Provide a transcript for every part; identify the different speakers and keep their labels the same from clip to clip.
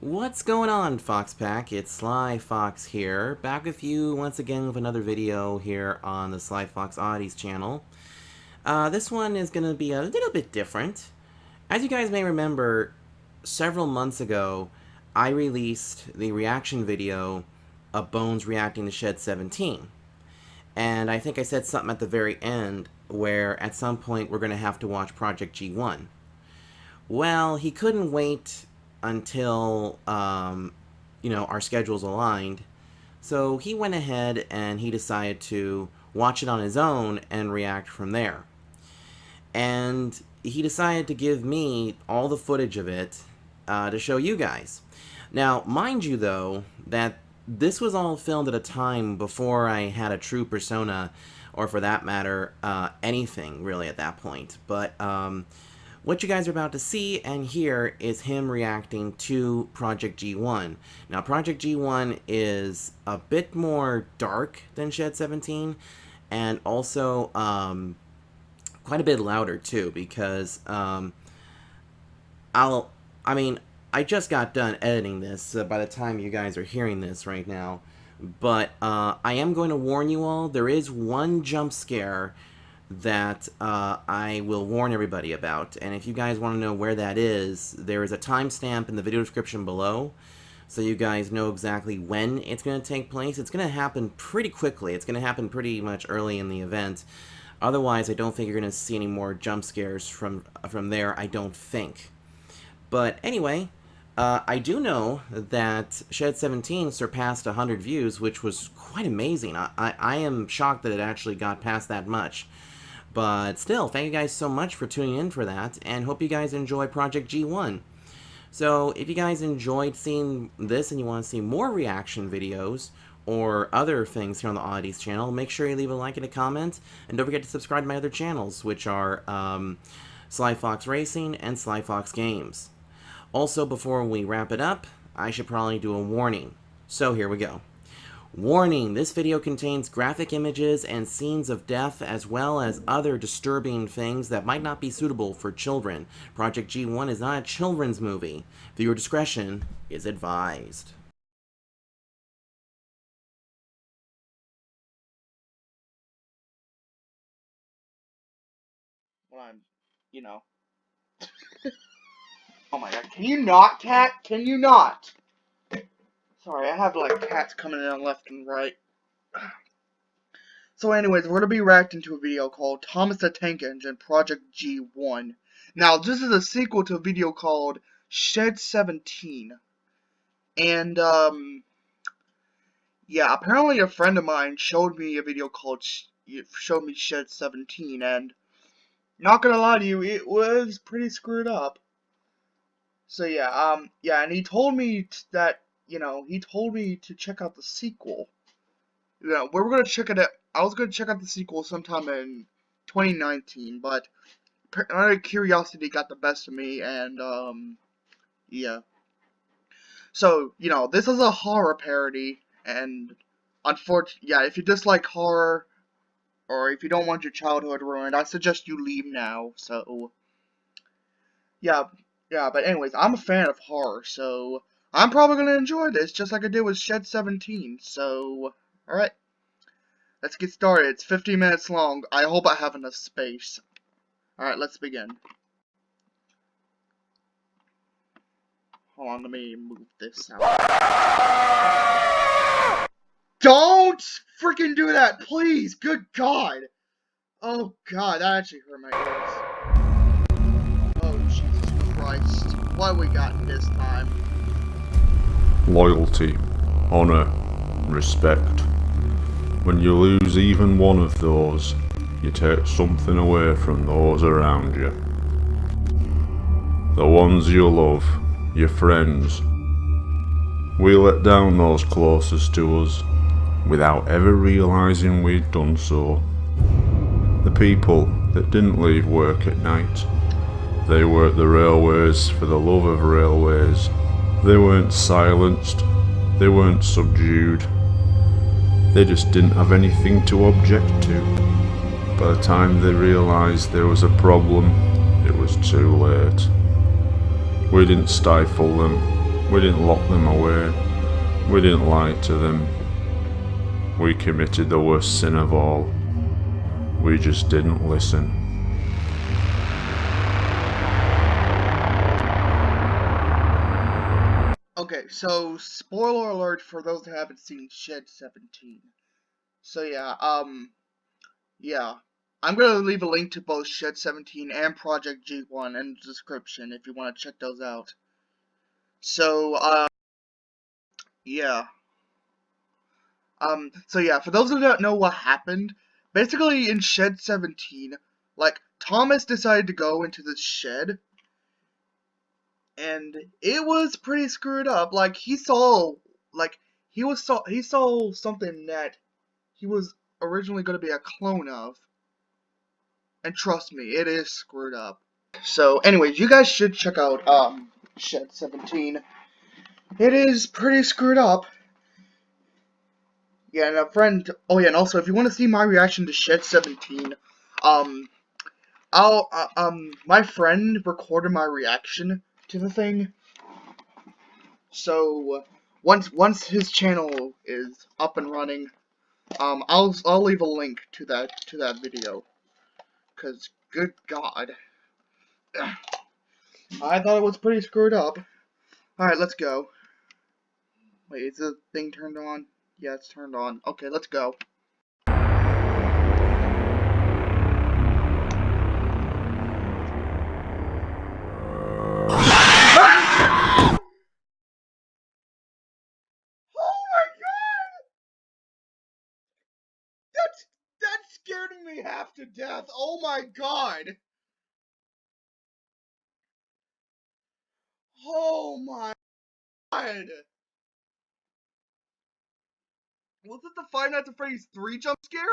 Speaker 1: What's going on, Fox Pack? It's Sly Fox here, back with you once again with another video here on the Sly Fox Oddities channel. This one is going to be a little bit different. As you guys may remember, several months ago, I released the reaction video of Bones reacting to Shed 17. And I think I said something at the very end where at some point we're going to have to watch Project G1. Well, he couldn't wait until, our schedules aligned. So he went ahead and he decided to watch it on his own and react from there. And he decided to give me all the footage of it to show you guys. Now, mind you, though, that this was all filmed at a time before I had a true persona, or for that matter, anything really at that point. But what you guys are about to see and hear is him reacting to Project G1. Now, Project G1 is a bit more dark than Shed 17, and also quite a bit louder too, because I just got done editing this by the time you guys are hearing this right now. But I am going to warn you all, there is one jump scare that I will warn everybody about, and if you guys want to know where that is, there is a timestamp in the video description below, so you guys know exactly when it's going to take place. It's going to happen pretty quickly. It's going to happen pretty much early in the event. Otherwise, I don't think you're going to see any more jump scares from there, I don't think. But anyway, I do know that Shed 17 surpassed 100 views, which was quite amazing. I am shocked that it actually got past that much. But still, thank you guys so much for tuning in for that, and hope you guys enjoy Project G1. So, if you guys enjoyed seeing this and you want to see more reaction videos, or other things here on the Oddities channel, make sure you leave a like and a comment, and don't forget to subscribe to my other channels, which are Sly Fox Racing and Sly Fox Games. Also, before we wrap it up, I should probably do a warning. So, here we go. Warning, this video contains graphic images and scenes of death, as well as other disturbing things that might not be suitable for children. Project G1 is not a children's movie. Viewer discretion is advised.
Speaker 2: Well, oh my god, can you not, cat? Can you not? Sorry, I have like cats coming in left and right. So anyways, we're going to be reacting to a video called Thomas the Tank Engine Project G1. Now, this is a sequel to a video called Shed 17. And, yeah, apparently a friend of mine showed me a video called, showed me Shed 17, and not gonna lie to you, it was pretty screwed up. So yeah, and he told me that, he told me to check out the sequel. We were gonna check it out. I was gonna check out the sequel sometime in 2019, but curiosity got the best of me, and yeah. So this is a horror parody, and unfortunately, yeah, if you dislike horror or if you don't want your childhood ruined, I suggest you leave now. So yeah. Yeah, but anyways, I'm a fan of horror, so I'm probably going to enjoy this, just like I did with Shed 17, so, alright. Let's get started. It's 15 minutes long. I hope I have enough space. Alright, let's begin. Hold on, let me move this out. Don't freaking do that, please! Good God! Oh God, that actually hurt my ears. What we got this time?
Speaker 3: Loyalty, honor, respect. When you lose even one of those, you take something away from those around you. The ones you love, your friends. We let down those closest to us, without ever realizing we'd done so. The people that didn't leave work at night. They worked the railways for the love of railways. They weren't silenced. They weren't subdued. They just didn't have anything to object to. By the time they realised there was a problem, it was too late. We didn't stifle them. We didn't lock them away. We didn't lie to them. We committed the worst sin of all. We just didn't listen.
Speaker 2: Okay, so spoiler alert for those that haven't seen Shed 17. So yeah. I'm gonna leave a link to both Shed 17 and Project G1 in the description if you want to check those out. So, yeah. So yeah, for those who don't know what happened, basically in Shed 17, like, Thomas decided to go into this shed, and it was pretty screwed up. Like, he saw something that he was originally going to be a clone of. And trust me, it is screwed up. So, anyways, you guys should check out, Shed 17. It is pretty screwed up. Yeah, and a friend, oh yeah, and also, if you want to see my reaction to Shed 17, my friend recorded my reaction to the thing. So, once his channel is up and running, I'll leave a link to that video. 'Cause, good God. I thought it was pretty screwed up. Alright, let's go. Wait, is the thing turned on? Yeah, it's turned on. Okay, let's go. Oh my God! That scared me half to death. Oh my God! Oh my God! Was it the Five Nights at Freddy's 3 jump scare?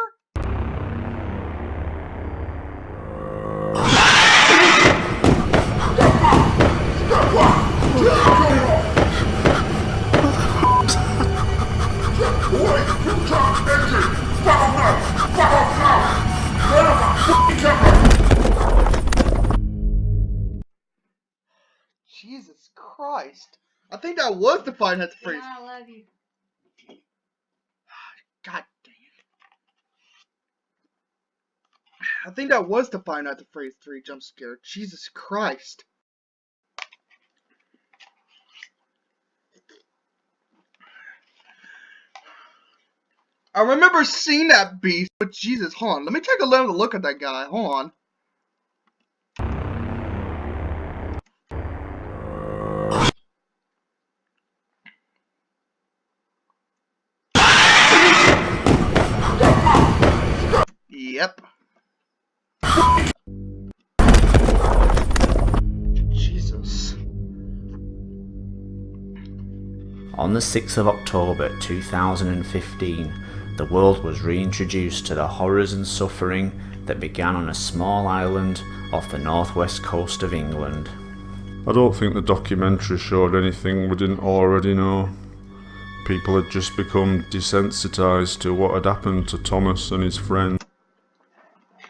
Speaker 2: Jesus Christ. I think that was the Five Nights at Freddy's.
Speaker 4: I love you.
Speaker 2: God dang it. I think that was the Five Nights at Freddy's 3 jump scare. Jesus Christ. I remember seeing that beast, but Jesus, hold on. Let me take another look at that guy. Hold on. Yep. Jesus.
Speaker 5: On the 6th of October 2015, the world was reintroduced to the horrors and suffering that began on a small island off the northwest coast of England.
Speaker 3: I don't think the documentary showed anything we didn't already know. People had just become desensitized to what had happened to Thomas and his friend.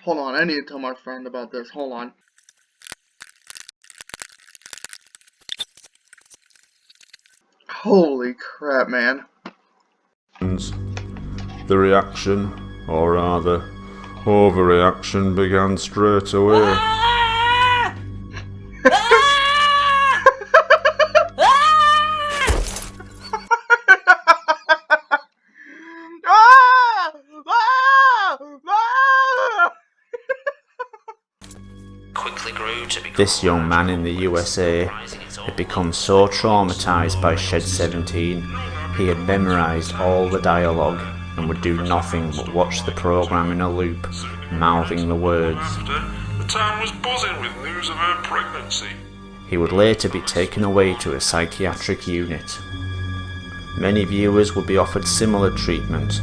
Speaker 2: Hold on, I need to tell my friend about this. Hold on. Holy crap, man.
Speaker 3: The reaction, or rather, overreaction, began straight away.
Speaker 5: This young man in the USA had become so traumatized by Shed 17, he had memorized all the dialogue and would do nothing but watch the program in a loop, mouthing the words.
Speaker 3: The town was buzzing with news of her pregnancy.
Speaker 5: He would later be taken away to a psychiatric unit. Many viewers would be offered similar treatment,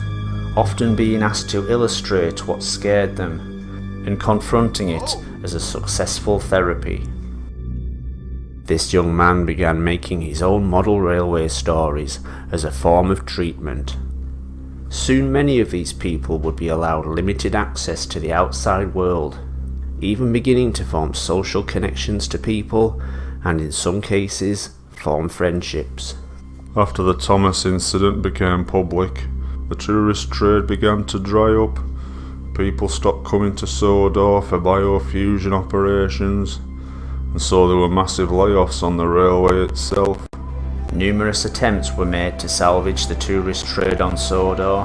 Speaker 5: often being asked to illustrate what scared them, and confronting it as a successful therapy. This young man began making his own model railway stories as a form of treatment. Soon many of these people would be allowed limited access to the outside world, even beginning to form social connections to people, and in some cases, form friendships.
Speaker 3: After the Thomas incident became public, the tourist trade began to dry up. People stopped coming to Sodor for biofusion operations, and so there were massive layoffs on the railway itself.
Speaker 5: Numerous attempts were made to salvage the tourist trade on Sodor.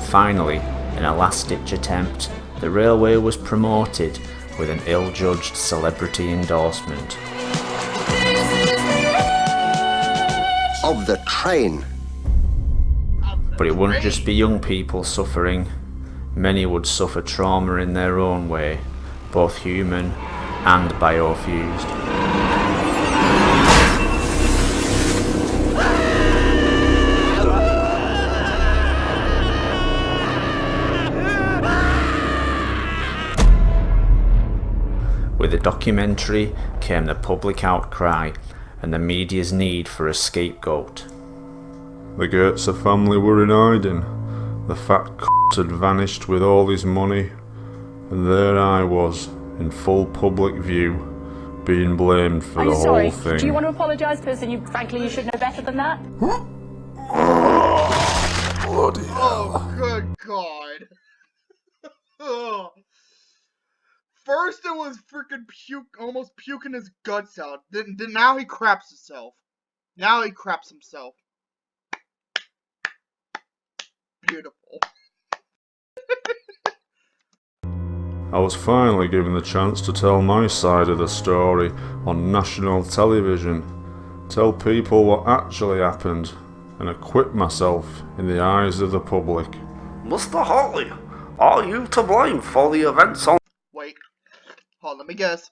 Speaker 5: Finally, in a last-ditch attempt, the railway was promoted with an ill-judged celebrity endorsement.
Speaker 4: Of the train.
Speaker 5: But it wouldn't just be young people suffering. Many would suffer trauma in their own way, both human and biofused. With the documentary came the public outcry and the media's need for a scapegoat.
Speaker 3: The Goetze family were in hiding. The fat had vanished with all his money, and there I was, in full public view, being blamed for the whole thing.
Speaker 6: Do you want to apologise? Because frankly, you should know better than that.
Speaker 3: Bloody hell.
Speaker 2: Oh, good God. Ugh. First it was freaking almost puking his guts out. Then now he craps himself. Beautiful.
Speaker 3: I was finally given the chance to tell my side of the story on national television, tell people what actually happened, and acquit myself in the eyes of the public.
Speaker 7: Mr. Hartley, are you to blame for the events on...
Speaker 2: Wait. Hold on, let me guess.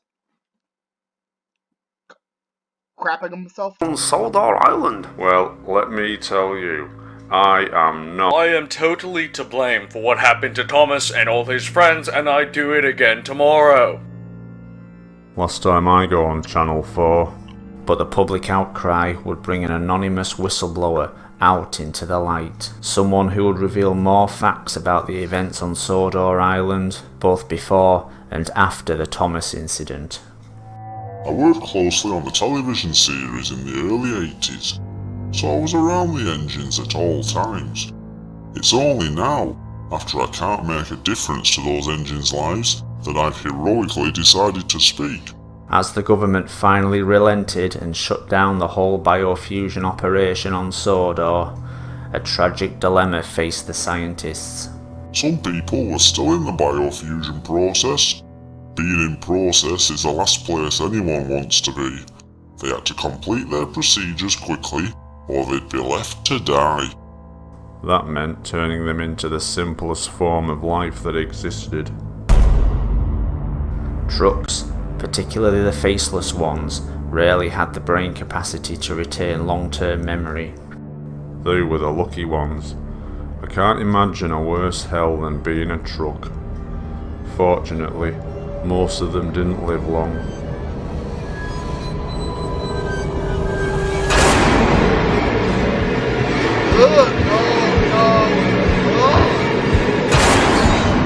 Speaker 2: Crapping himself?
Speaker 7: on Sodor Island?
Speaker 3: Well, let me tell you, I am not.
Speaker 8: I am totally to blame for what happened to Thomas and all his friends, and I'd do it again tomorrow.
Speaker 3: Last time I go on Channel 4.
Speaker 5: But the public outcry would bring an anonymous whistleblower out into the light. Someone who would reveal more facts about the events on Sodor Island, both before and after the Thomas incident.
Speaker 9: I worked closely on the television series in the early 80s, so I was around the engines at all times. It's only now, after I can't make a difference to those engines' lives, that I've heroically decided to speak.
Speaker 5: As the government finally relented and shut down the whole biofusion operation on Sodor, a tragic dilemma faced the scientists.
Speaker 9: Some people were still in the biofusion process. Being in process is the last place anyone wants to be. They had to complete their procedures quickly, or they'd be left to die.
Speaker 3: That meant turning them into the simplest form of life that existed.
Speaker 5: Trucks, particularly the faceless ones, rarely had the brain capacity to retain long-term memory.
Speaker 3: They were the lucky ones. I can't imagine a worse hell than being a truck. Fortunately, most of them didn't live long.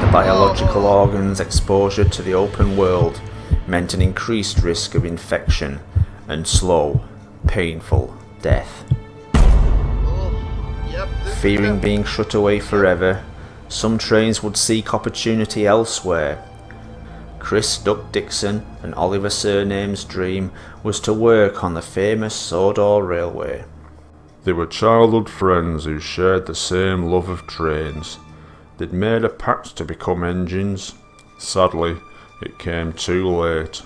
Speaker 3: The biological organs' exposure to the open world meant an increased risk of infection and slow, painful death. Fearing being shut away forever, some trains would seek opportunity elsewhere. Chris Duck Dixon and Oliver Surname's dream was to work on the famous Sodor Railway. They were childhood friends who shared the same love of trains. They'd made a pact to become engines. Sadly, it came too late.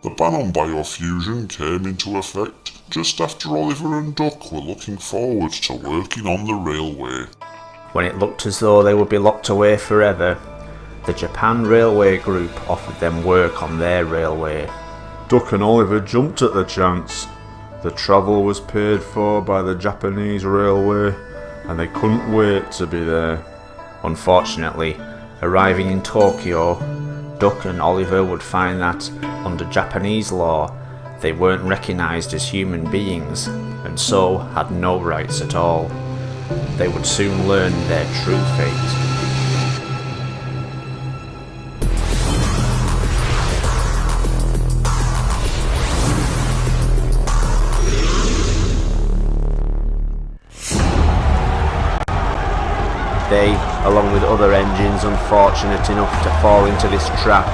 Speaker 9: The ban on biofusion came into effect just after Oliver and Duck were looking forward to working on the railway.
Speaker 5: When it looked as though they would be locked away forever, the Japan Railway Group offered them work on their railway.
Speaker 3: Duck and Oliver jumped at the chance. The travel was paid for by the Japanese railway, and they couldn't wait to be there.
Speaker 5: Unfortunately, arriving in Tokyo, Duck and Oliver would find that, under Japanese law, they weren't recognised as human beings, and so had no rights at all. They would soon learn their true fate. They, along with other engines unfortunate enough to fall into this trap,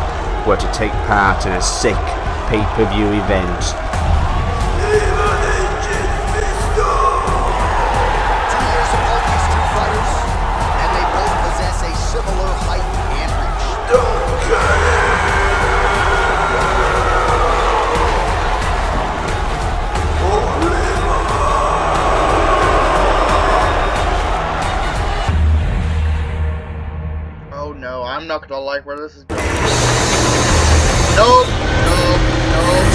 Speaker 5: were to take part in a sick pay-per-view event.
Speaker 4: 2 years apart, these two fighters, and they both possess a similar height and reach.
Speaker 2: Oh no, I'm not gonna like where this is going. Nope, nope, nope,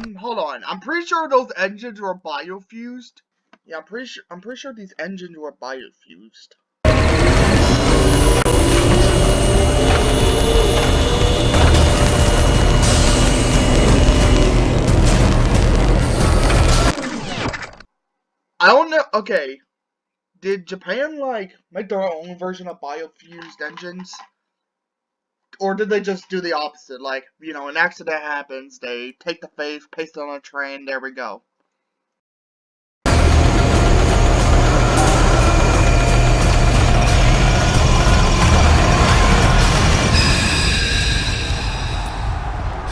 Speaker 2: nope. Hold on. I'm pretty sure those engines were biofused. Yeah, I'm pretty sure these engines were biofused. I don't know. Okay. Did Japan, like, make their own version of biofused engines? Or did they just do the opposite? Like, you know, an accident happens, they take the face, paste it on a train, there we go.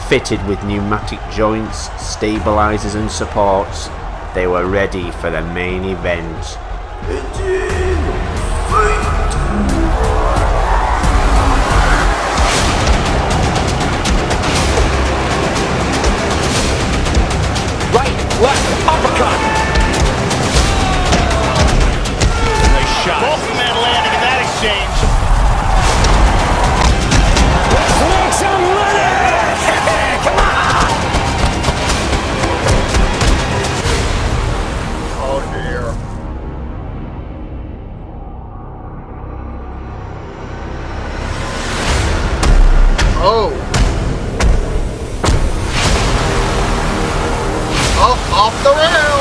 Speaker 5: Fitted with pneumatic joints, stabilizers and supports, they were ready for the main event.
Speaker 10: Right, left, uppercut. Nice shot. Both men landing in that exchange. Let's make some money! Come on!
Speaker 2: Oh dear. Oh. Oh, off the rail!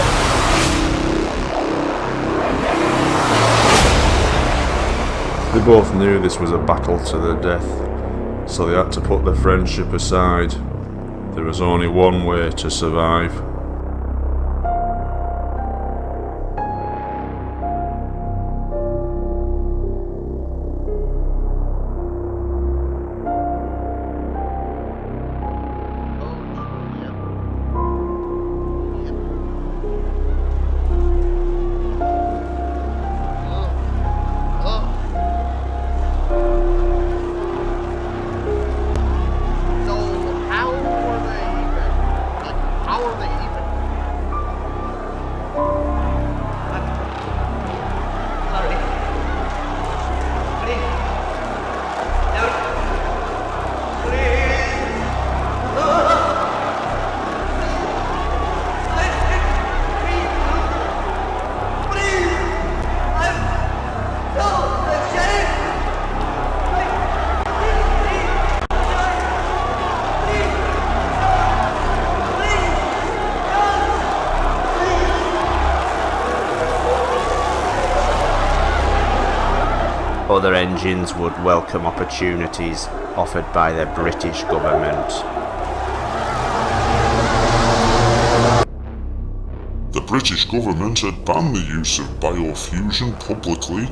Speaker 3: They both knew this was a battle to the death, so they had to put their friendship aside. There was only one way to survive.
Speaker 5: Other engines would welcome opportunities offered by the British government.
Speaker 9: The British government had banned the use of biofusion publicly,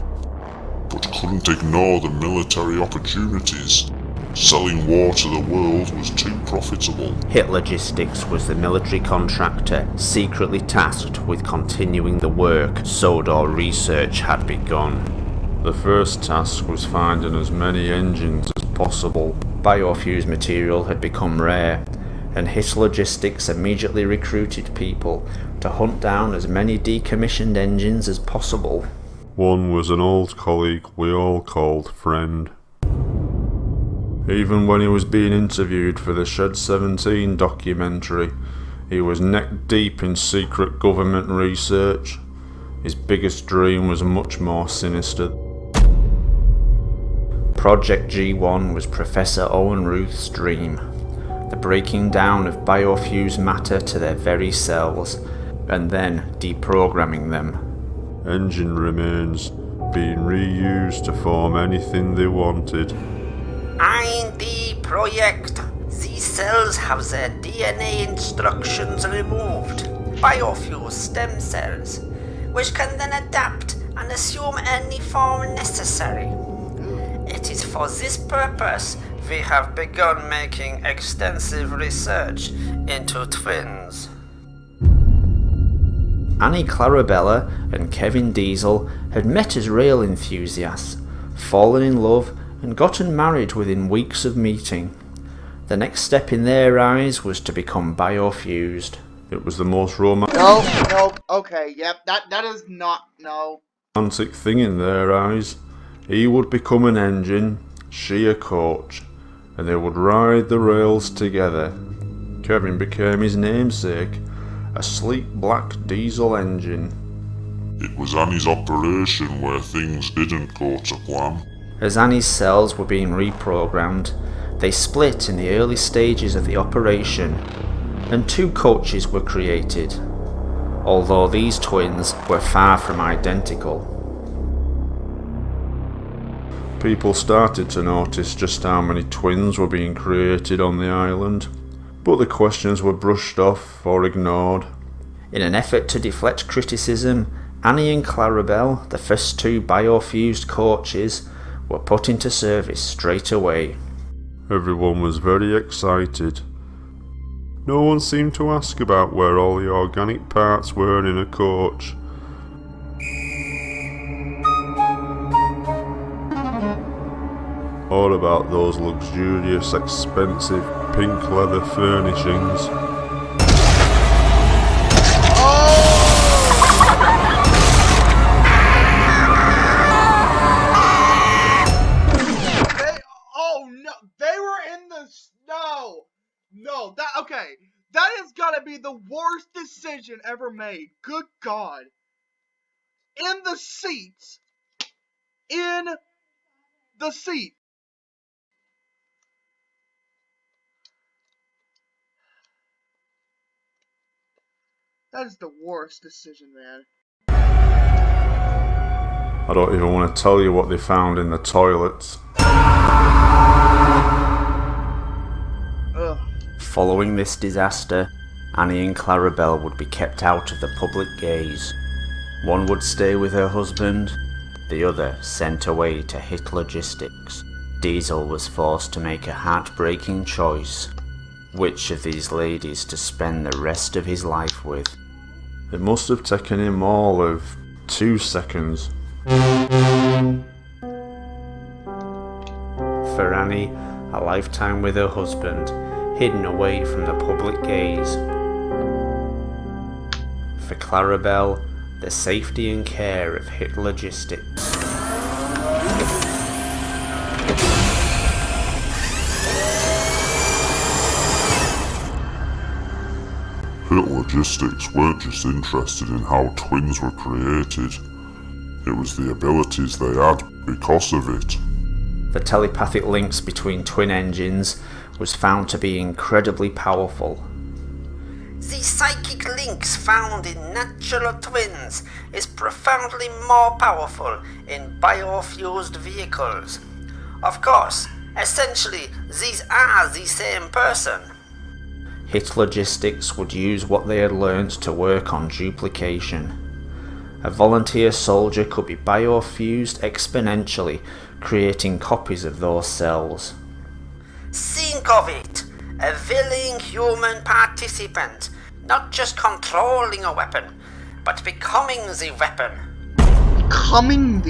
Speaker 9: but couldn't ignore the military opportunities. Selling war to the world was too profitable.
Speaker 5: Hitlogistics was the military contractor secretly tasked with continuing the work Sodor research had begun.
Speaker 3: The first task was finding as many engines as possible.
Speaker 5: Biofused material had become rare, and Hitlogistics immediately recruited people to hunt down as many decommissioned engines as possible.
Speaker 3: One was an old colleague we all called friend. Even when he was being interviewed for the Shed 17 documentary, he was neck deep in secret government research. His biggest dream was much more sinister.
Speaker 5: Project G1 was Professor Owen Ruth's dream, the breaking down of biofused matter to their very cells, and then deprogramming them.
Speaker 3: Engine remains being reused to form anything they wanted.
Speaker 7: Ein die Projekt. These cells have their DNA instructions removed. Biofused stem cells.
Speaker 11: which can then adapt and assume any form necessary. It is for this purpose we have begun making extensive research into twins.
Speaker 5: Annie Clarabella and Kevin Diesel had met as rail enthusiasts, fallen in love, and gotten married within weeks of meeting. The next step in their eyes was to become biofused.
Speaker 3: It was the most romantic
Speaker 2: No, okay, yep, that is not, no.
Speaker 3: thing in their eyes. He would become an engine, she a coach, and they would ride the rails together. Kevin became his namesake, a sleek black diesel engine.
Speaker 9: It was Annie's operation where things didn't go to plan.
Speaker 5: As Annie's cells were being reprogrammed, they split in the early stages of the operation, and 2 coaches were created, although these twins were far from identical.
Speaker 3: People started to notice just how many twins were being created on the island, but the questions were brushed off or ignored.
Speaker 5: In an effort to deflect criticism, Annie and Clarabelle, the first 2 biofused coaches, were put into service straight away.
Speaker 3: Everyone was very excited. No one seemed to ask about where all the organic parts were in a coach. Or about those luxurious, expensive pink leather furnishings.
Speaker 2: No, that has gotta be the worst decision ever made. Good God. In the seats. That is the worst decision, man.
Speaker 3: I don't even want to tell you what they found in the toilets.
Speaker 2: Ugh.
Speaker 5: Following this disaster, Annie and Clarabelle would be kept out of the public gaze. One would stay with her husband, the other sent away to hit logistics. Diesel was forced to make a heartbreaking choice: which of these ladies to spend the rest of his life with.
Speaker 3: It must have taken him all of 2 seconds.
Speaker 5: For Annie, a lifetime with her husband, hidden away from the public gaze. For Clarabelle, the safety and care of hit logistics.
Speaker 9: Hit Logistics weren't just interested in how twins were created. It was the abilities they had because of it.
Speaker 5: The telepathic links between twin engines was found to be incredibly powerful.
Speaker 11: The psychic links found in natural twins is profoundly more powerful in biofused vehicles. Of course, essentially, these are the same person.
Speaker 5: Hit Logistics would use what they had learned to work on duplication. A volunteer soldier could be biofused exponentially, creating copies of those cells.
Speaker 11: Think of it! A willing human participant, not just controlling a weapon, but becoming the weapon.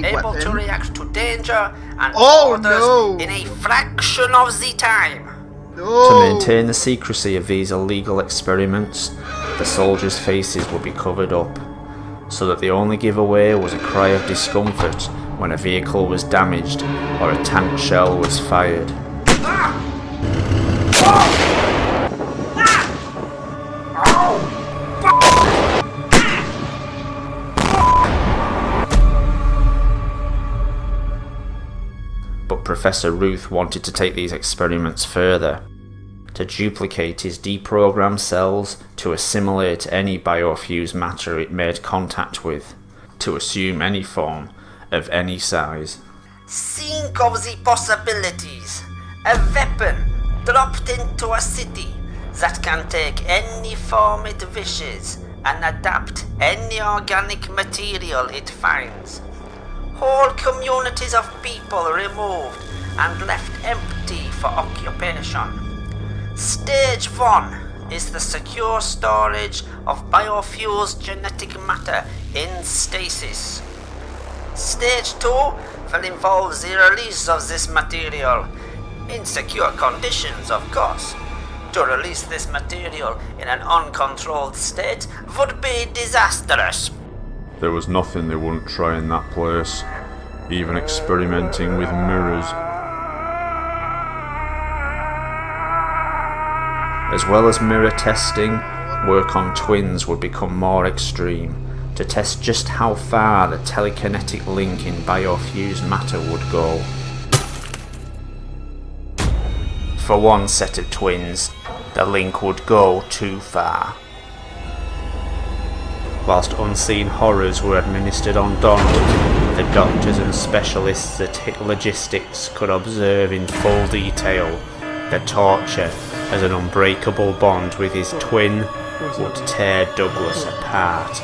Speaker 11: Able to react to danger and orders in a fraction of the time.
Speaker 5: To maintain the secrecy of these illegal experiments, the soldiers' faces would be covered up, so that the only giveaway was a cry of discomfort when a vehicle was damaged or a tank shell was fired. But Professor Ruth wanted to take these experiments further, to duplicate his deprogrammed cells to assimilate any biofused matter it made contact with, to assume any form of any size.
Speaker 11: Think of the possibilities. A weapon dropped into a city that can take any form it wishes, and adapt any organic material it finds. Whole communities of people removed and left empty for occupation. Stage 1 is the secure storage of biofuels genetic matter in stasis. Stage 2 will involve the release of this material, in secure conditions of course. To release this material in an uncontrolled state would be disastrous.
Speaker 3: There was nothing they wouldn't try in that place, even experimenting with mirrors.
Speaker 5: As well as mirror testing, work on twins would become more extreme, to test just how far the telekinetic link in biofused matter would go. For one set of twins, the link would go too far. Whilst unseen horrors were administered on Donald, the doctors and specialists at HIT Logistics could observe in full detail the torture as an unbreakable bond with his twin would tear Douglas apart.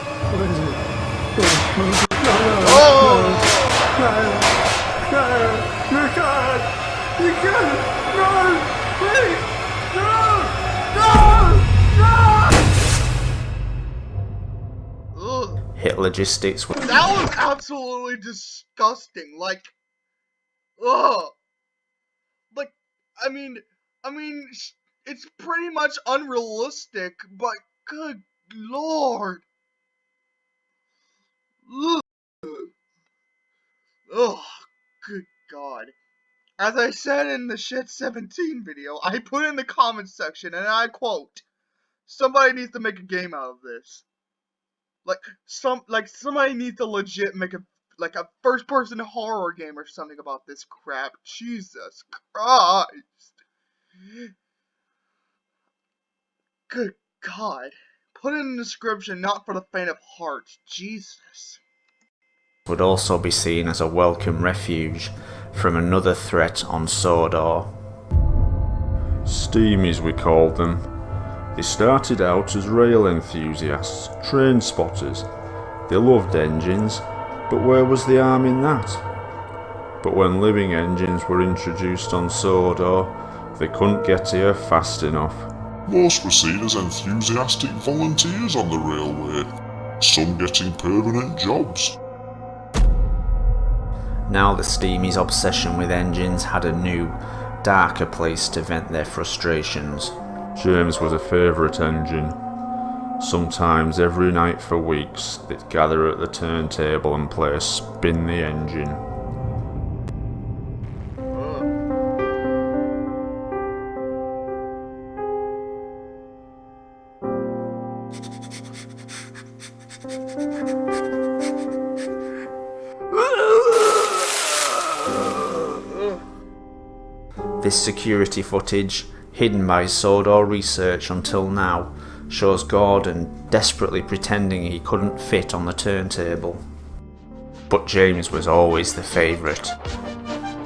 Speaker 5: HIT Logistics
Speaker 2: That was absolutely disgusting. Like, ugh. Like, I mean, it's pretty much unrealistic, but good lord. Ugh. Ugh, good god. As I said in the Shit 17 video, I put in the comments section, and I quote, somebody needs to make a game out of this. Somebody needs to legit make a first-person horror game or something about this crap. Jesus Christ. Good God. Put it in the description, not for the faint of heart. Jesus.
Speaker 5: Would also be seen as a welcome refuge from another threat on Sodor.
Speaker 3: Steamies, we called them. They started out as rail enthusiasts, train spotters. They loved engines, but where was the harm in that? But when living engines were introduced on Sodor, they couldn't get here fast enough.
Speaker 9: Most were seen as enthusiastic volunteers on the railway, some getting permanent jobs.
Speaker 5: Now the Steamies' obsession with engines had a new, darker place to vent their frustrations.
Speaker 3: James was a favourite engine. Sometimes every night for weeks they'd gather at the turntable and play Spin the Engine.
Speaker 5: This security footage, hidden by Sodor research until now, shows Gordon desperately pretending he couldn't fit on the turntable. But James was always the favourite,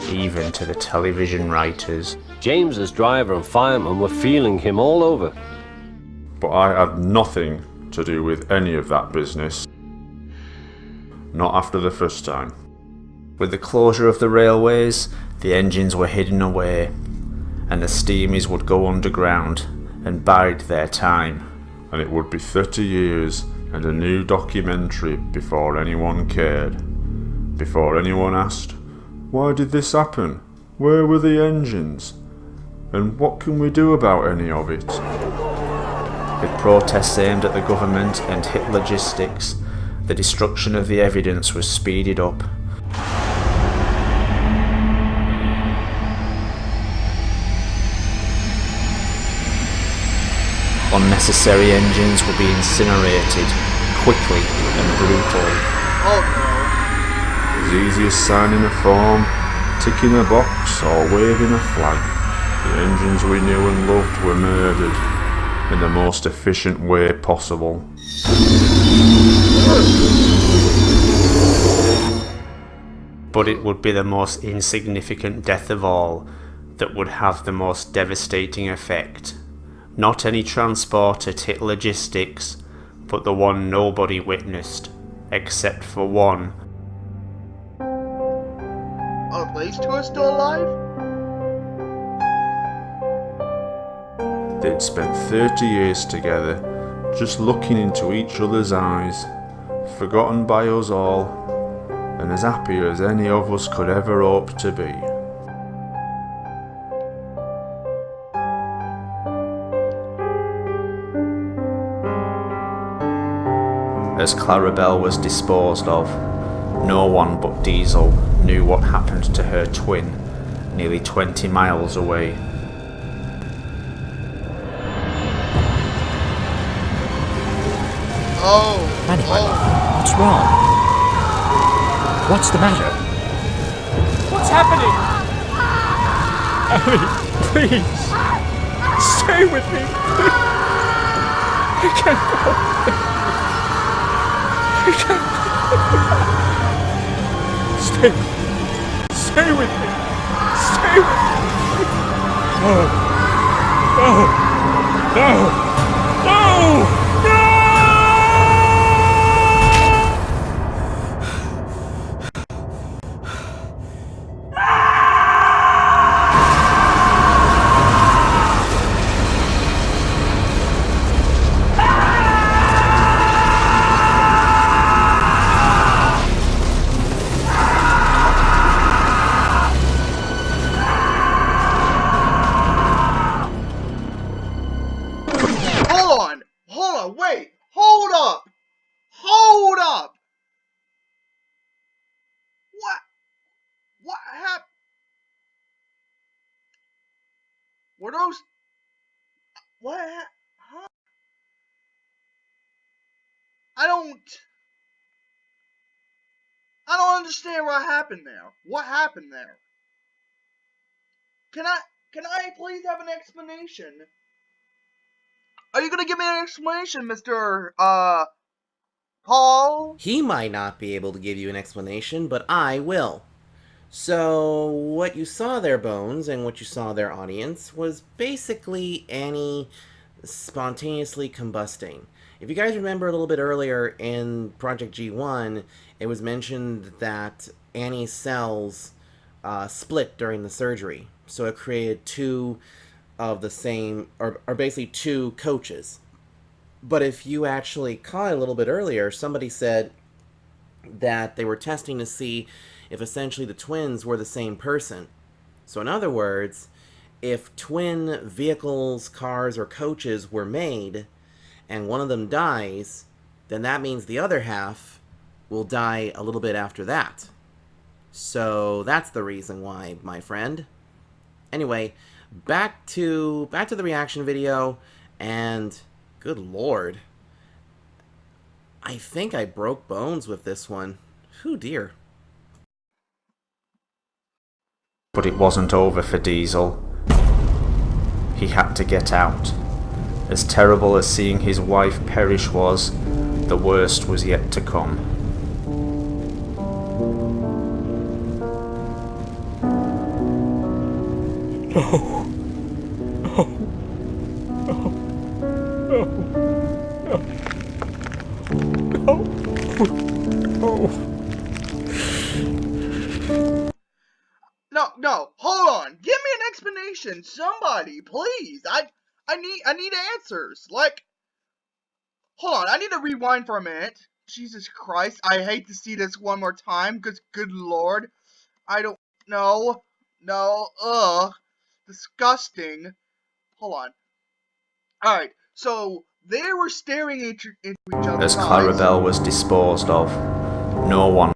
Speaker 5: even to the television writers.
Speaker 12: James's driver and fireman were feeling him all over.
Speaker 3: But I had nothing to do with any of that business. Not after the first time.
Speaker 5: With the closure of the railways, the engines were hidden away, and the Steamies would go underground and bide their time.
Speaker 3: And it would be 30 years and a new documentary before anyone cared. Before anyone asked, why did this happen? Where were the engines? And what can we do about any of it?
Speaker 5: With protests aimed at the government and HIT Logistics, the destruction of the evidence was speeded up. Unnecessary engines would be incinerated, quickly and brutally.
Speaker 2: Oh no.
Speaker 3: As easy as signing a form, ticking a box or waving a flag, the engines we knew and loved were murdered in the most efficient way possible.
Speaker 5: But it would be the most insignificant death of all that would have the most devastating effect. Not any transport at HIT Logistics, but the one nobody witnessed, except for one.
Speaker 2: Oh, these two are still alive?
Speaker 3: They'd spent 30 years together, just looking into each other's eyes, forgotten by us all, and as happy as any of us could ever hope to be.
Speaker 5: As Clarabelle was disposed of, no one but Diesel knew what happened to her twin, nearly 20 miles away.
Speaker 13: Anyway, what's wrong? What's the matter?
Speaker 10: What's happening? Ellie, please. Stay with me. I can't go. I can't go. Stay with me. Stay with me. No. No. No. No.
Speaker 2: Hold up! What happened? Were those... Huh? I don't understand what happened there. What happened there? Can I please have an explanation? Are you gonna give me an explanation, Mr. Paul?
Speaker 1: He might not be able to give you an explanation, but I will. So, what you saw there, Bones, and what you saw there, audience, was basically Annie spontaneously combusting. If you guys remember a little bit earlier in Project G1, it was mentioned that Annie's cells split during the surgery. So it created two of the same, or basically two coaches. But if you actually caught it a little bit earlier, somebody said that they were testing to see if essentially the twins were the same person. So in other words, if twin vehicles, cars, or coaches were made, and one of them dies, then that means the other half will die a little bit after that. So that's the reason why, my friend. Anyway, back to the reaction video, and good lord, I think I broke Bones with this one. Whew, dear.
Speaker 5: But it wasn't over for Diesel. He had to get out. As terrible as seeing his wife perish was, the worst was yet to come.
Speaker 10: No. No. No. No.
Speaker 2: No. No. Hold on. Give me an explanation. Somebody, please. I need answers. Like, hold on. I need to rewind for a minute. Jesus Christ. I hate to see this one more time, because good lord. I don't know. No. Ugh. Disgusting. Hold on. Alright. So, they were staring into each other's
Speaker 5: As
Speaker 2: eyes.
Speaker 5: Clarabelle was disposed of, no one.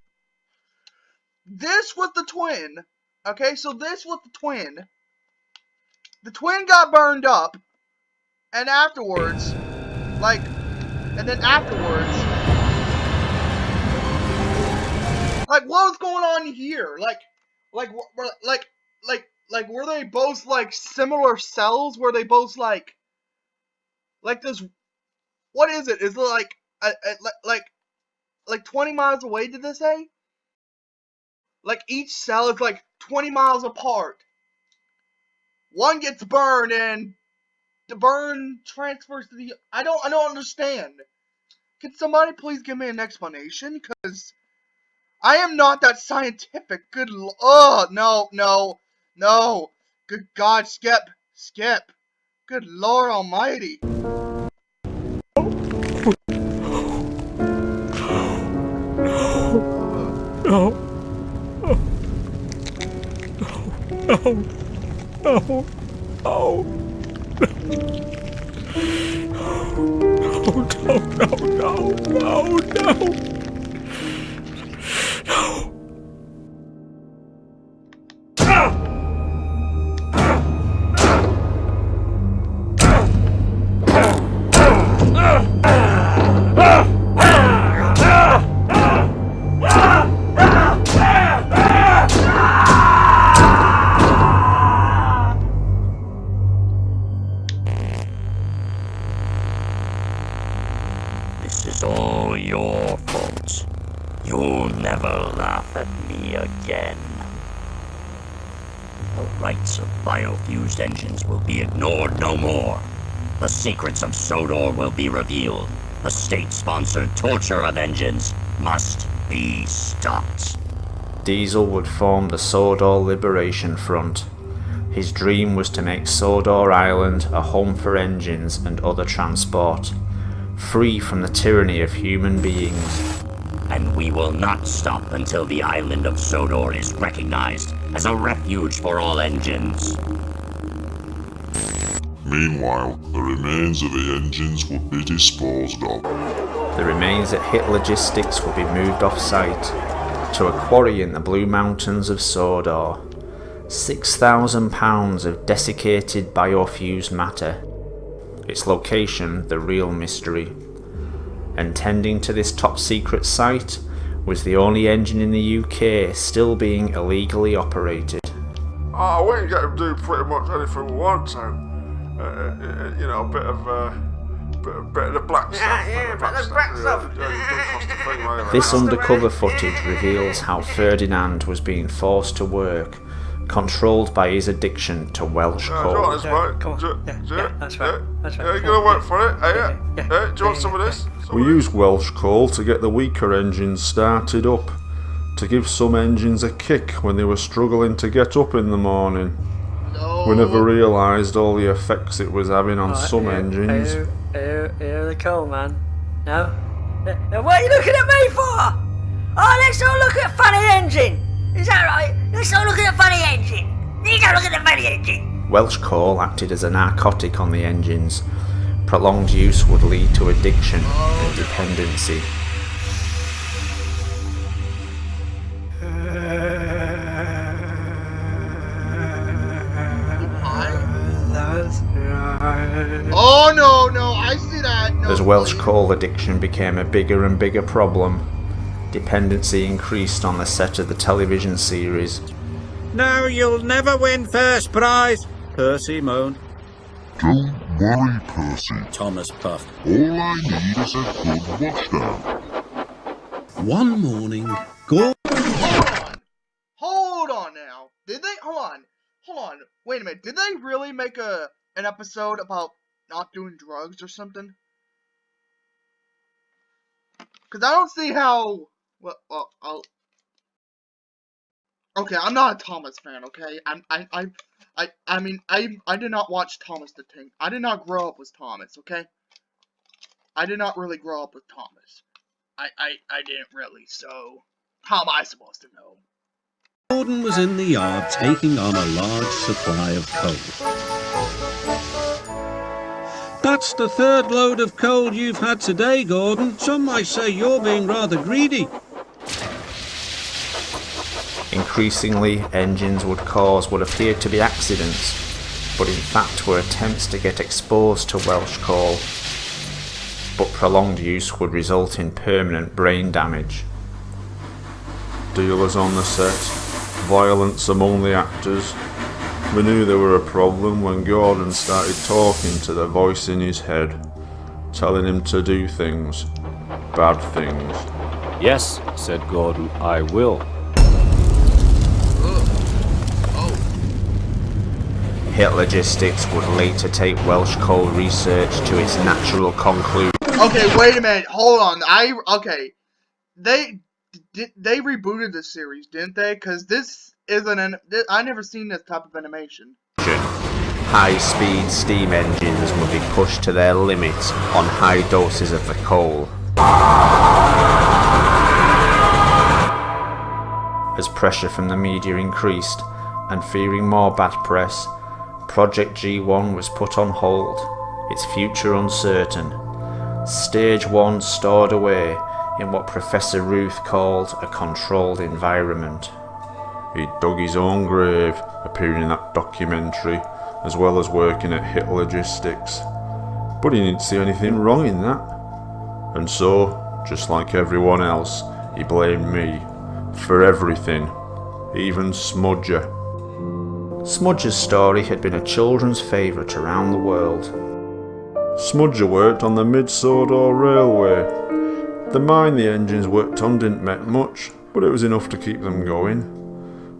Speaker 2: This was the twin. Okay, so this was the twin. The twin got burned up. And afterwards, and then afterwards, what was going on here? Were they both, similar cells? Were they both, this, what is it? Is it, 20 miles away, did they say? Each cell is, 20 miles apart. One gets burned, and the burn transfers to the... I don't understand. Can somebody please give me an explanation? Because I am not that scientific. Good no. Good God, Skip. Good Lord Almighty.
Speaker 14: This is all your fault. You'll never laugh at me again. The rights of biofused engines will be ignored no more. The secrets of Sodor will be revealed. The state-sponsored torture of engines must be stopped.
Speaker 5: Diesel would form the Sodor Liberation Front. His dream was to make Sodor Island a home for engines and other transport, free from the tyranny of human beings.
Speaker 14: And we will not stop until the island of Sodor is recognized as a refuge for all engines.
Speaker 9: Meanwhile, the remains of the engines would be disposed of.
Speaker 5: The remains at Hit Logistics would be moved off-site to a quarry in the Blue Mountains of Sodor. 6,000 pounds of desiccated biofused matter. Its location, the real mystery. And tending to this top-secret site was the only engine in the UK still being illegally operated.
Speaker 3: Oh, we can get him to do pretty much anything we want to. You know, a bit of the black stuff.
Speaker 5: This undercover footage reveals how Ferdinand was being forced to work, controlled by his addiction to Welsh coal.
Speaker 3: Come on, that's right. Yeah, you gonna work for it? Yeah. Do you want some of this? We use Welsh coal to get the weaker engines started up, to give some engines a kick when they were struggling to get up in the morning. We never realised all the effects it was having on some engines.
Speaker 15: Here the coal, man. No? What are you looking at me for? Oh, let's all look at funny engine. Is that right? Let's all look at the funny engine. You don't look at the funny engine.
Speaker 5: Welsh coal acted as a narcotic on the engines. Prolonged use would lead to addiction and dependency.
Speaker 2: Oh no, I see that. No,
Speaker 5: As Welsh coal addiction became a bigger and bigger problem, dependency increased on the set of the television series.
Speaker 10: No, you'll never win first prize, Percy moaned.
Speaker 9: Don't worry, Percy.
Speaker 10: Thomas puffed.
Speaker 9: All I need is a good washdown.
Speaker 10: One morning, Gordon...
Speaker 2: Hold on now. Did they? Hold on. Wait a minute. Did they really make an episode about not doing drugs or something? Because I don't see how... Okay, I'm not a Thomas fan, okay? I mean, I did not watch Thomas the Tank. I did not grow up with Thomas, okay? I did not really grow up with Thomas. I didn't really, so... How am I supposed to know?
Speaker 10: Gordon was in the yard taking on a large supply of coal. That's the third load of coal you've had today, Gordon. Some might say you're being rather greedy.
Speaker 5: Increasingly, engines would cause what appeared to be accidents, but in fact were attempts to get exposed to Welsh coal. But prolonged use would result in permanent brain damage.
Speaker 3: Dealers on the set, violence among the actors. We knew there were a problem when Gordon started talking to the voice in his head, telling him to do things, bad things.
Speaker 12: Yes, said Gordon, I will.
Speaker 5: Hit Logistics would later take Welsh coal research to its natural conclusion.
Speaker 2: Okay, wait a minute. Hold on. Okay. They rebooted the series, didn't they? Because this isn't I never seen this type of animation.
Speaker 5: High-speed steam engines would be pushed to their limit on high doses of the coal. As pressure from the media increased, and fearing more bad press, Project G1 was put on hold, its future uncertain. Stage 1 stored away in what Professor Ruth called a controlled environment.
Speaker 3: He dug his own grave appearing in that documentary, as well as working at Hit Logistics. But he didn't see anything wrong in that. And so, just like everyone else, he blamed me for everything, even Smudger.
Speaker 5: Smudger's story had been a children's favourite around the world.
Speaker 3: Smudger worked on the Mid-Sodor Railway. The mine the engines worked on didn't make much, but it was enough to keep them going.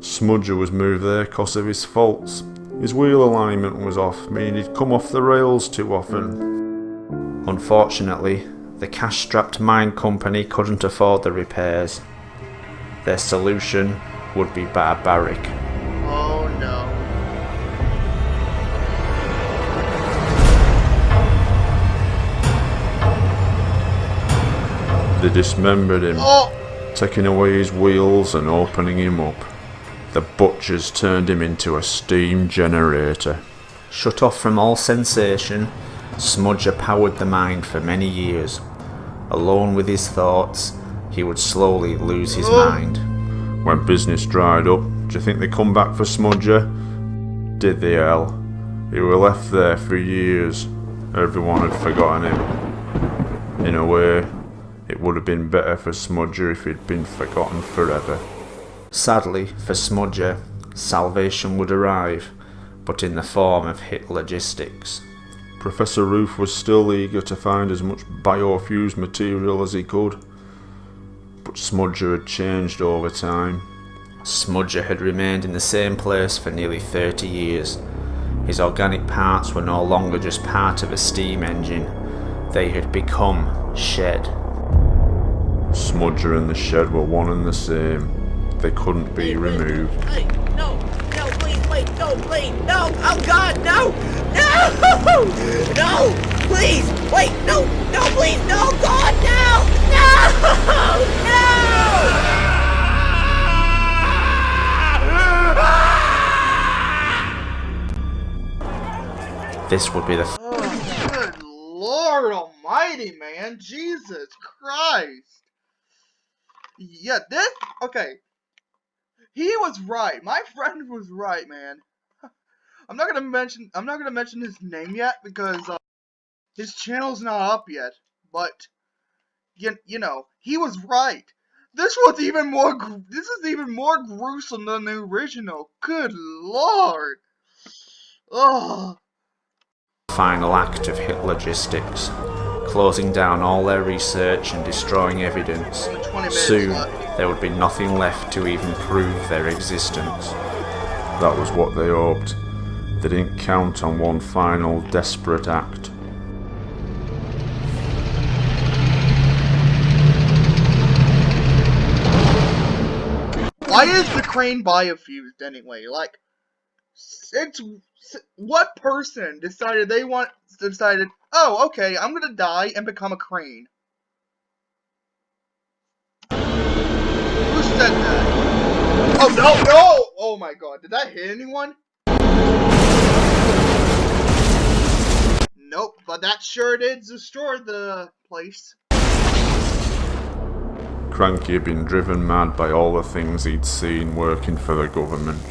Speaker 3: Smudger was moved there because of his faults. His wheel alignment was off, meaning he'd come off the rails too often.
Speaker 5: Unfortunately, the cash-strapped mine company couldn't afford the repairs. Their solution would be barbaric.
Speaker 2: Oh no.
Speaker 3: They dismembered him, taking away his wheels and opening him up. The butchers turned him into a steam generator.
Speaker 5: Shut off from all sensation, Smudger powered the mine for many years. Alone with his thoughts, he would slowly lose his mind.
Speaker 3: When business dried up, do you think they come back for Smudger? Did they, hell? He were left there for years. Everyone had forgotten him. In a way, it would have been better for Smudger if he'd been forgotten forever.
Speaker 5: Sadly, for Smudger, salvation would arrive, but in the form of Hit Logistics.
Speaker 3: Professor Ruth was still eager to find as much biofused material as he could, but Smudger had changed over time.
Speaker 5: Smudger had remained in the same place for nearly 30 years. His organic parts were no longer just part of a steam engine, they had become shed.
Speaker 3: Smudger and the shed were one and the same. They couldn't be removed.
Speaker 15: Hey, no, please, wait, no, please, no, oh God, no, no, no, please, wait, no, please, no, God,
Speaker 5: no. This would be the
Speaker 2: Oh, good Lord Almighty, man, Jesus Christ. Yeah, okay. He was right. My friend was right, man. I'm not gonna mention his name yet because his channel's not up yet. But you know, he was right. This is even more gruesome than the original. Good Lord. Oh.
Speaker 5: final act of Hit Logistics, closing down all their research and destroying evidence. Soon, there would be nothing left to even prove their existence.
Speaker 3: That was what they hoped. They didn't count on one final desperate act.
Speaker 2: Why is the crane biofused anyway? Like, what person decided oh, okay, I'm gonna die and become a crane? Who said that? Oh, no! Oh my god, did that hit anyone? Nope, but that sure did destroy the place.
Speaker 3: Cranky had been driven mad by all the things he'd seen working for the government,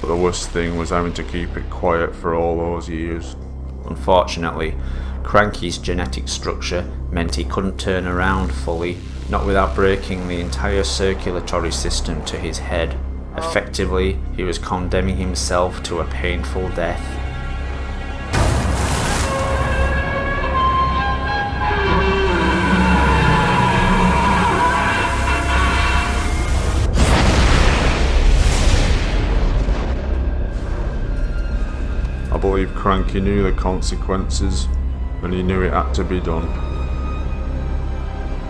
Speaker 3: but the worst thing was having to keep it quiet for all those years.
Speaker 5: Unfortunately, Cranky's genetic structure meant he couldn't turn around fully, not without breaking the entire circulatory system to his head. Effectively, he was condemning himself to a painful death.
Speaker 3: I believe Cranky knew the consequences, and he knew it had to be done.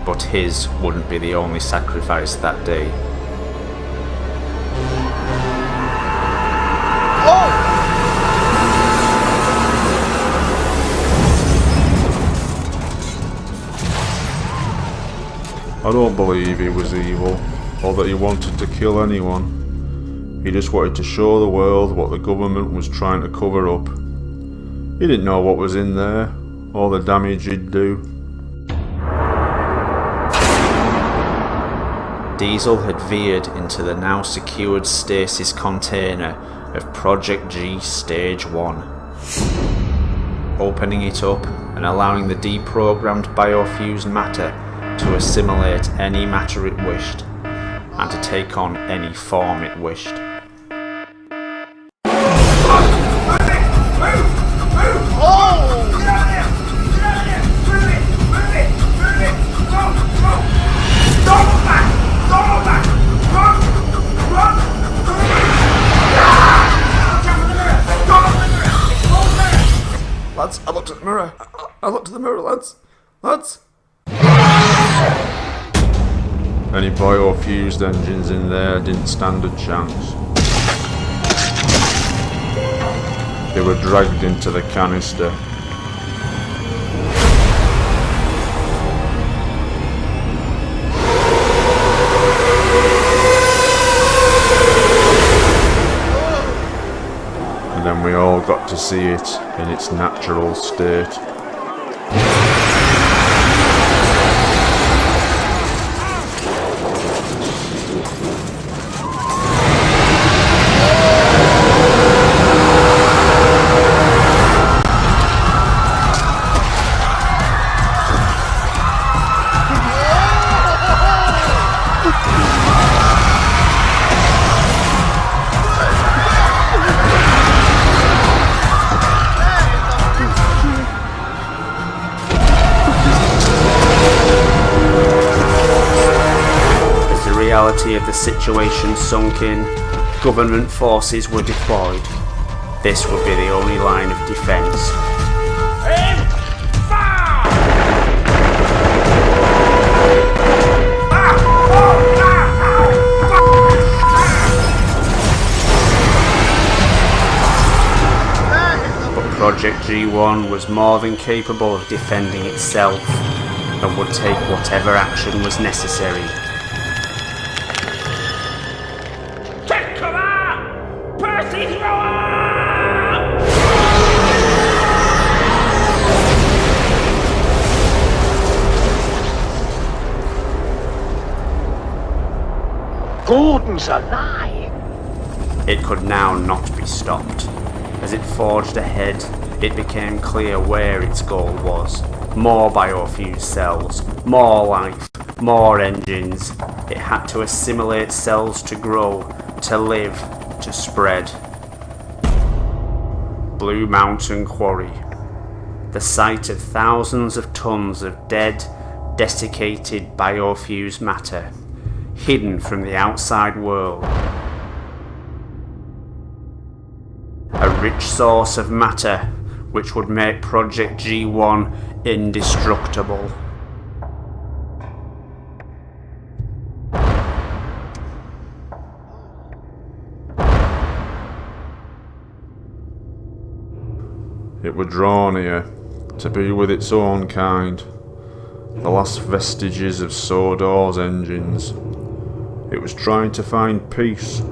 Speaker 5: But his wouldn't be the only sacrifice that day.
Speaker 3: I don't believe he was evil, or that he wanted to kill anyone. He just wanted to show the world what the government was trying to cover up. He didn't know what was in there, or the damage he'd do.
Speaker 5: Diesel had veered into the now secured stasis container of Project G Stage 1. Opening it up and allowing the deprogrammed biofused matter to assimilate any matter it wished, and to take on any form it wished.
Speaker 7: Lads, I looked at the mirror. I looked at the mirror, lads. Lads.
Speaker 3: Any biofused engines in there didn't stand a chance. They were dragged into the canister. And then we all got to see it in its natural state.
Speaker 5: Of the situation sunk in, government forces were deployed. This would be the only line of defence. But Project G1 was more than capable of defending itself, and would take whatever action was necessary.
Speaker 13: Gordon's alive!
Speaker 5: It could now not be stopped. As it forged ahead, it became clear where its goal was. More biofused cells, more life, more engines. It had to assimilate cells to grow, to live, to spread. Blue Mountain Quarry. The site of thousands of tons of dead, desiccated biofused matter, hidden from the outside world. A rich source of matter which would make Project G1 indestructible.
Speaker 3: It were drawn here to be with its own kind, the last vestiges of Sodor's engines. It was trying to find peace.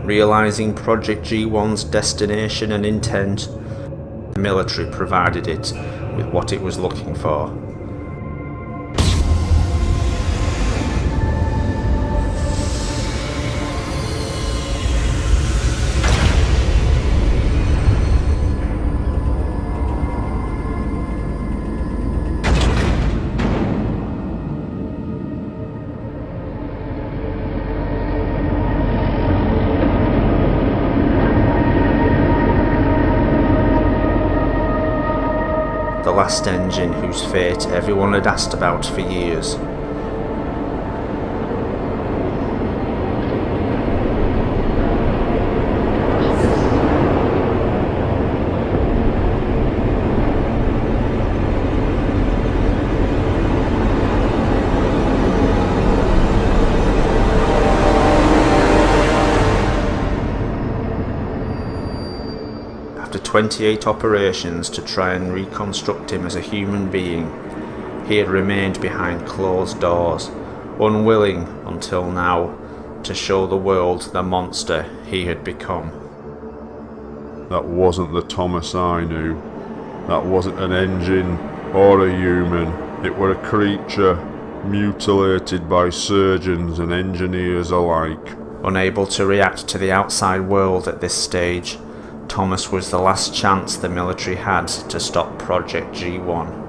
Speaker 5: Realising Project G1's destination and intent, the military provided it with what it was looking for. The last engine whose fate everyone had asked about for years. 28 operations to try and reconstruct him as a human being, he had remained behind closed doors, unwilling until now to show the world the monster he had become.
Speaker 3: That wasn't the Thomas I knew. That wasn't an engine or a human. It were a creature mutilated by surgeons and engineers alike.
Speaker 5: Unable to react to the outside world at this stage, Thomas was the last chance the military had to stop Project G1.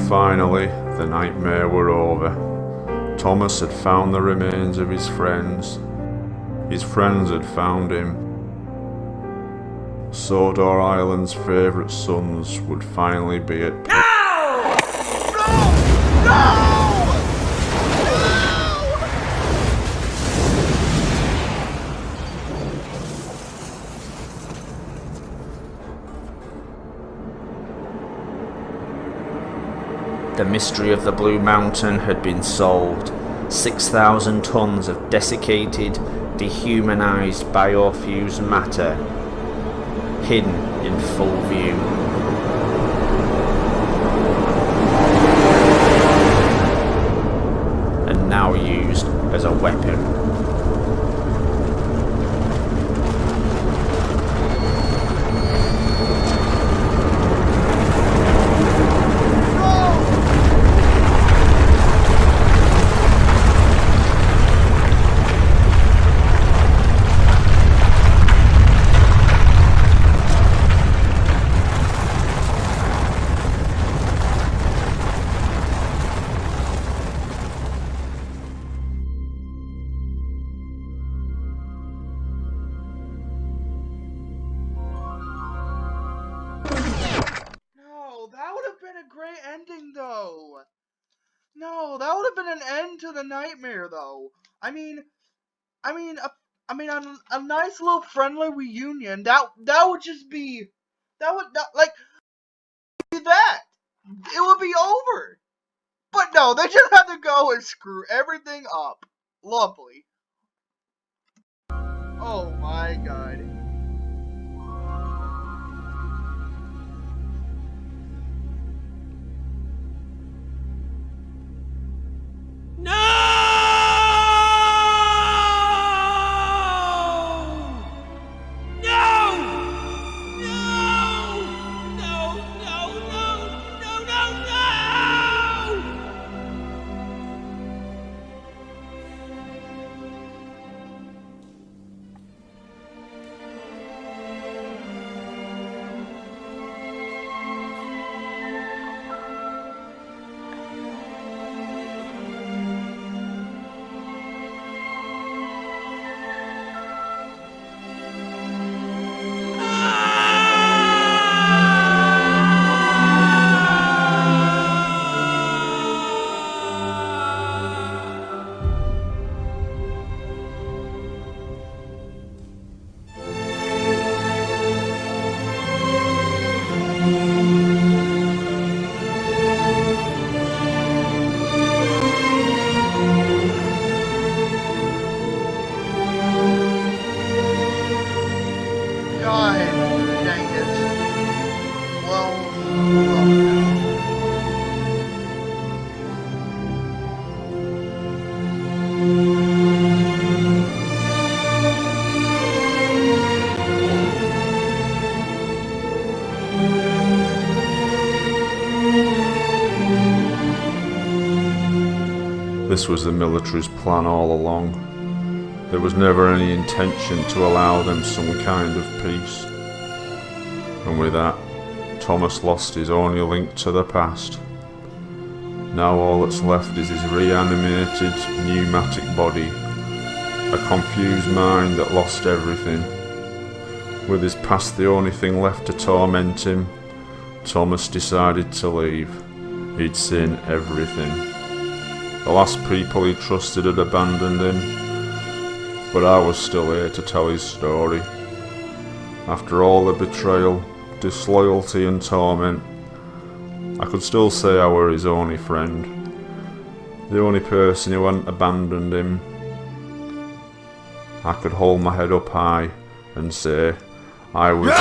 Speaker 3: Finally, the nightmare were over. Thomas had found the remains of his friends. His friends had found him. Sodor Island's favourite sons would finally be at peace.
Speaker 5: The mystery of the Blue Mountain had been solved. 6,000 tons of desiccated, dehumanized biofused matter, hidden in full view. And now used as a weapon.
Speaker 2: No, that would have been an end to the nightmare, though. I mean, a nice little friendly reunion. That would just be, that would be that. It would be over. But no, they just had to go and screw everything up. Lovely. Oh my god.
Speaker 3: This was the military's plan all along. There was never any intention to allow them some kind of peace. And with that, Thomas lost his only link to the past. Now all that's left is his reanimated pneumatic body, a confused mind that lost everything. With his past the only thing left to torment him, Thomas decided to leave. He'd seen everything. The last people he trusted had abandoned him, but I was still here to tell his story. After all the betrayal, disloyalty and torment, I could still say I were his only friend, the only person who hadn't abandoned him. I could hold my head up high and say I was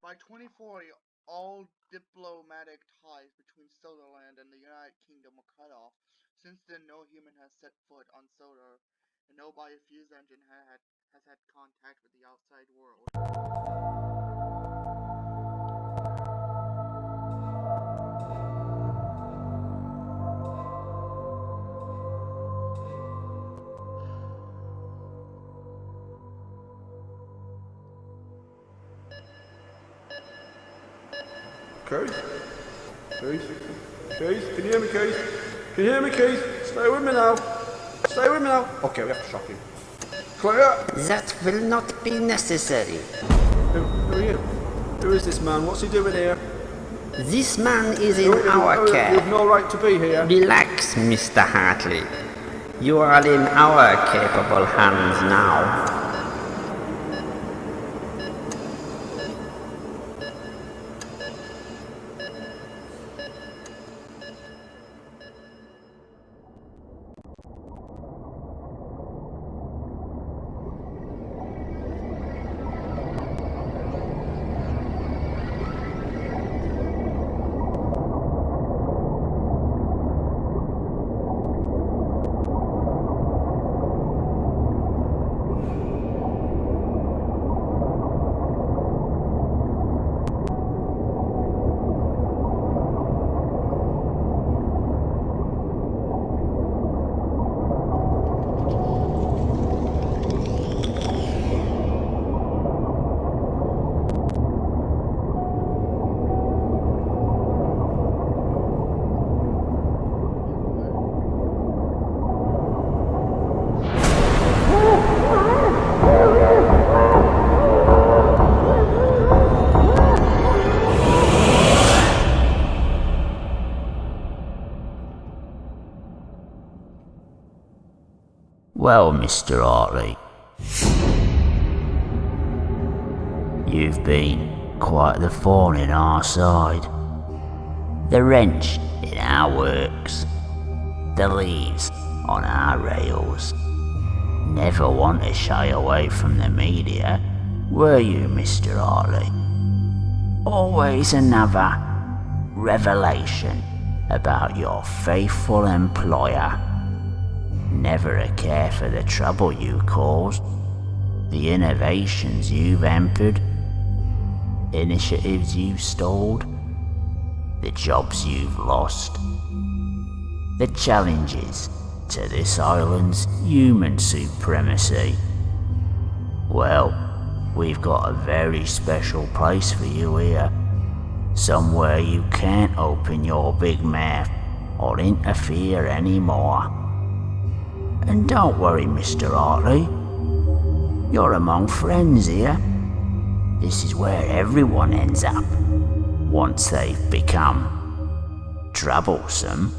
Speaker 2: By 2040, all diplomatic ties between Solarland and the United Kingdom were cut off. Since then, no human has set foot on Solar, and no biofused engine has had contact with the outside world.
Speaker 3: Keith? Keith? Keith? Can you hear me, Keith? Can you hear me, Keith? Stay with me now. Stay with me now. Okay, we have to shock him. Clear!
Speaker 11: That will not be necessary.
Speaker 3: Who are you? Who is this man? What's he doing here?
Speaker 11: This man is in our care.
Speaker 3: You have no right to be here.
Speaker 11: Relax, Mr. Hartley. You are in our capable hands now. Well, Mr. Hartley, you've been quite the thorn in our side, the wrench in our works, the leaves on our rails. Never one to shy away from the media, were you, Mr. Hartley? Always another revelation about your faithful employer. Never a care for the trouble you caused, the innovations you've hampered, initiatives you've stalled, the jobs you've lost, the challenges to this island's human supremacy. Well, we've got a very special place for you here,
Speaker 14: Somewhere you can't open your big mouth or interfere anymore. And don't worry, Mr. Hartley. You're among friends here. This is where everyone ends up once they've become troublesome.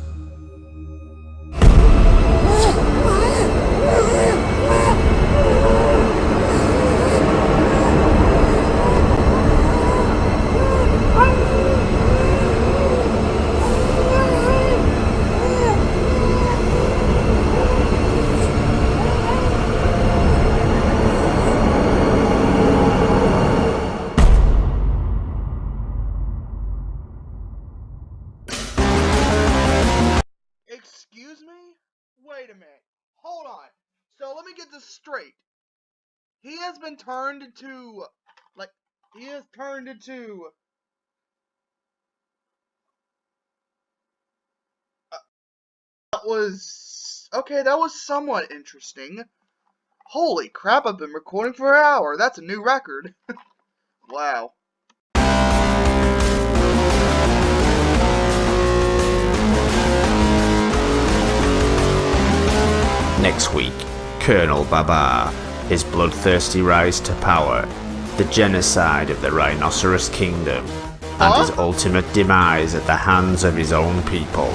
Speaker 2: Excuse me? Wait a minute. Hold on. So let me get this straight. He has been turned into... Like, he has turned into... That was... Okay, that was somewhat interesting. Holy crap, I've been recording for an hour. That's a new record. Wow.
Speaker 5: Next week, Colonel Babar, his bloodthirsty rise to power, the genocide of the Rhinoceros Kingdom, and his ultimate demise at the hands of his own people.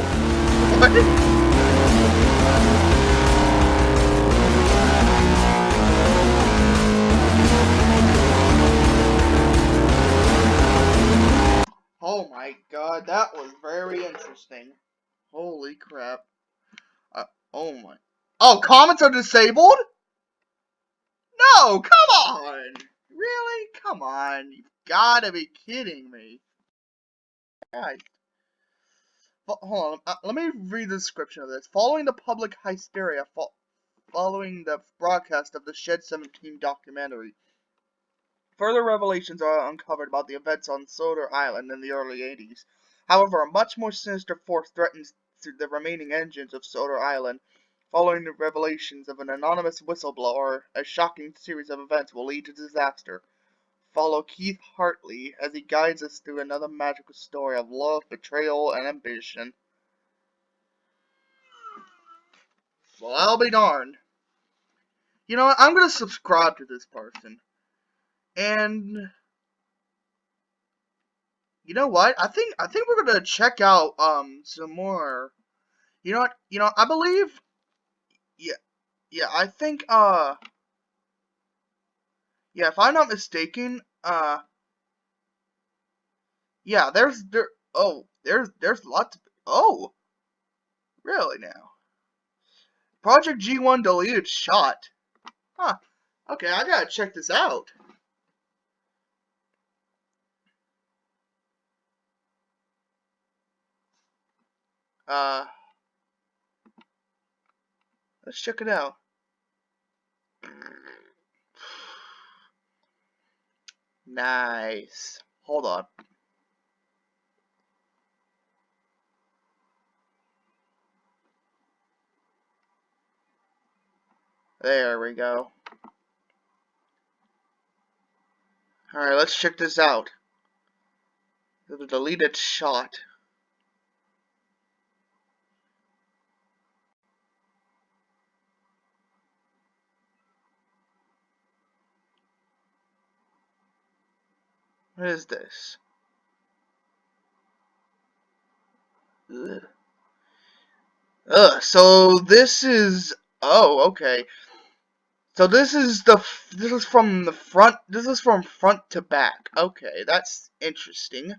Speaker 2: Oh my god, that was very interesting. Holy crap. Oh my... Oh, comments are disabled? No, come on! Really? Come on. You've gotta be kidding me. God. Hold on, let me read the description of this. Following the public hysteria following the broadcast of the Shed 17 documentary, further revelations are uncovered about the events on Soder Island in the early 80s. However, a much more sinister force threatens the remaining engines of Soder Island. Following the revelations of an anonymous whistleblower, a shocking series of events will lead to disaster. Follow Keith Hartley as he guides us through another magical story of love, betrayal, and ambition. Well, I'll be darned. You know what? I'm gonna subscribe to this person. And you know what? I think we're gonna check out some more. You know what? I believe. Yeah. I think yeah. If I'm not mistaken, yeah. There's lots. Oh, really now? Project G1 deleted shot. Huh. Okay, I gotta check this out. Let's check it out. Nice. Hold on. There we go. Alright, let's check this out. The deleted shot. What is this? Ugh. So this is... Oh, okay. So this is from the front... This is from front to back. Okay, that's interesting.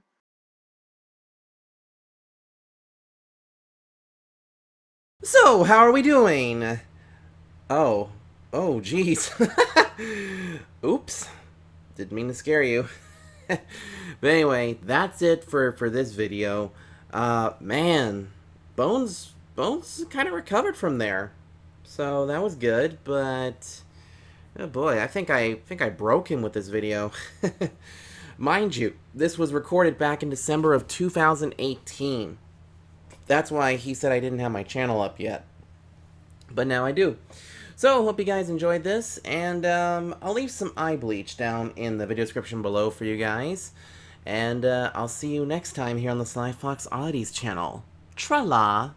Speaker 1: So, how are we doing? Oh, jeez. Oops. Didn't mean to scare you. But anyway, that's it for this video. Man, Bones kind of recovered from there. So that was good, but oh boy, I think I broke him with this video. Mind you, this was recorded back in December of 2018. That's why he said I didn't have my channel up yet. But now I do. So, hope you guys enjoyed this, and I'll leave some eye bleach down in the video description below for you guys. And I'll see you next time here on the Sly Fox Oddities channel. Tra-la!